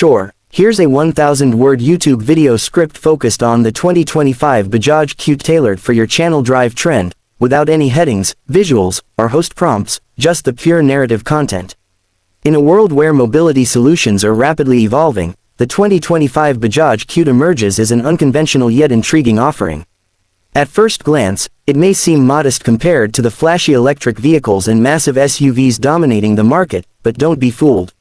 Sure, here's a 1,000-word YouTube video script focused on the 2025 Bajaj Qute tailored for your channel drive trend, without any headings, visuals, or host prompts, just the pure narrative content. In a world where mobility solutions are rapidly evolving, the 2025 Bajaj Qute emerges as an unconventional yet intriguing offering. At first glance, it may seem modest compared to the flashy electric vehicles and massive SUVs dominating the market, but don't be fooled.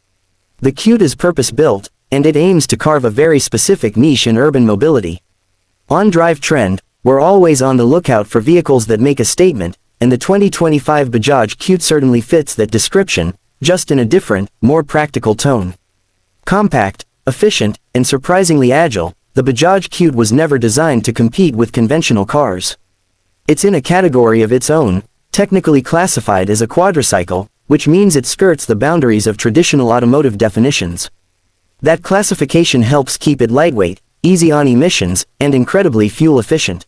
The Qute is purpose-built, and it aims to carve a very specific niche in urban mobility. On Drive Trend, we're always on the lookout for vehicles that make a statement, and the 2025 Bajaj Qute certainly fits that description, just in a different, more practical tone. Compact, efficient, and surprisingly agile, the Bajaj Qute was never designed to compete with conventional cars. It's in a category of its own, technically classified as a quadricycle, which means it skirts the boundaries of traditional automotive definitions. That classification helps keep it lightweight, easy on emissions, and incredibly fuel efficient.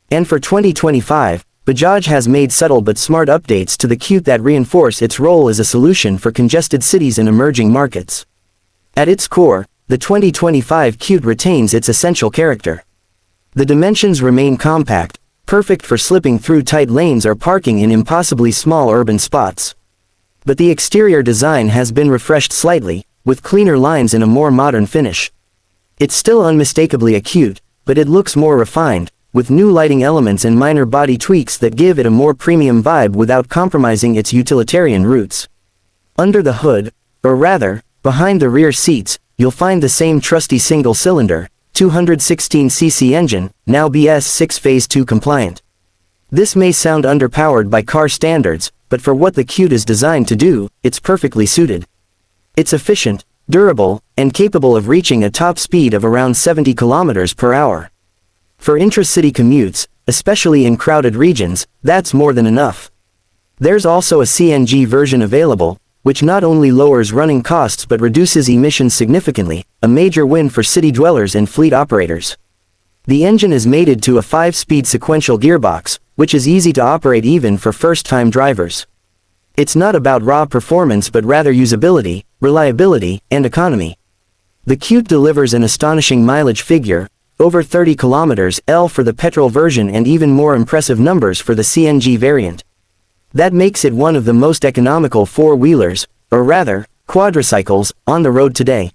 And for 2025, Bajaj has made subtle but smart updates to the Qute that reinforce its role as a solution for congested cities and emerging markets. At its core, the 2025 Qute retains its essential character. The dimensions remain compact, perfect for slipping through tight lanes or parking in impossibly small urban spots. But the exterior design has been refreshed slightly, with cleaner lines and a more modern finish. It's still unmistakably a Qute, but it looks more refined, with new lighting elements and minor body tweaks that give it a more premium vibe without compromising its utilitarian roots. Under the hood, or rather, behind the rear seats, you'll find the same trusty single-cylinder, 216cc engine, now BS6 Phase 2 compliant. This may sound underpowered by car standards, but for what the Qute is designed to do, it's perfectly suited. It's efficient, durable, and capable of reaching a top speed of around 70 km per hour. For intra-city commutes, especially in crowded regions, that's more than enough. There's also a CNG version available, which not only lowers running costs but reduces emissions significantly, a major win for city dwellers and fleet operators. The engine is mated to a 5-speed sequential gearbox, which is easy to operate even for first-time drivers. It's not about raw performance but rather usability, reliability, and economy. The Qute delivers an astonishing mileage figure, over 30 km/l for the petrol version and even more impressive numbers for the CNG variant. That makes it one of the most economical four-wheelers, or rather, quadricycles, on the road today.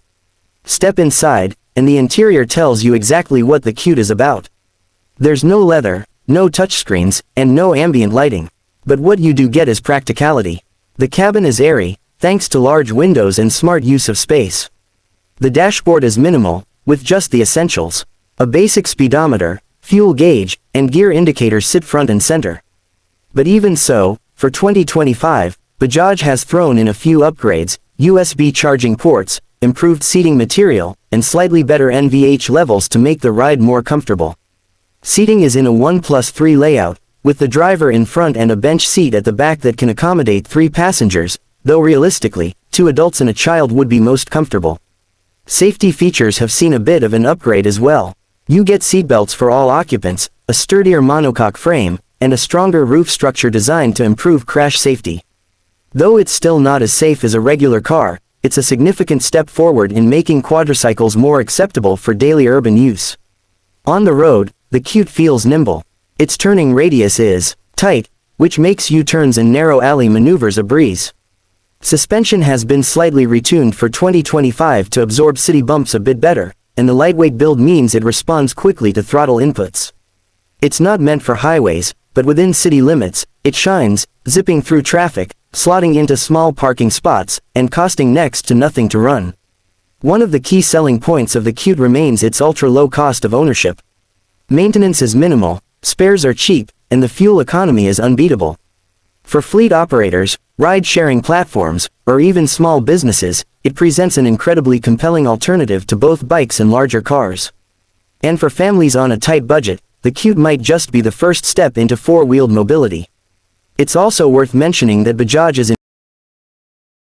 Step inside, and the interior tells you exactly what the Qute is about. There's no leather, no touchscreens, and no ambient lighting. But what you do get is practicality. The cabin is airy, thanks to large windows and smart use of space. The dashboard is minimal, with just the essentials. A basic speedometer, fuel gauge, and gear indicators sit front and center. But even so, for 2025, Bajaj has thrown in a few upgrades: USB charging ports, improved seating material, and slightly better NVH levels to make the ride more comfortable. Seating is in a 1+3 layout, with the driver in front and a bench seat at the back that can accommodate 3 passengers, though realistically, 2 adults and a child would be most comfortable. Safety features have seen a bit of an upgrade as well. You get seatbelts for all occupants, a sturdier monocoque frame, and a stronger roof structure designed to improve crash safety. Though it's still not as safe as a regular car, it's a significant step forward in making quadricycles more acceptable for daily urban use. On the road, the Qute feels nimble. Its turning radius is tight, which makes U-turns and narrow alley maneuvers a breeze. Suspension has been slightly retuned for 2025 to absorb city bumps a bit better, and the lightweight build means it responds quickly to throttle inputs. It's not meant for highways, but within city limits, it shines, zipping through traffic, slotting into small parking spots, and costing next to nothing to run. One of the key selling points of the Qute remains its ultra-low cost of ownership. Maintenance is minimal, spares are cheap, and the fuel economy is unbeatable. For fleet operators, ride-sharing platforms, or even small businesses, it presents an incredibly compelling alternative to both bikes and larger cars. And for families on a tight budget, the Qute might just be the first step into four-wheeled mobility. It's also worth mentioning that Bajaj is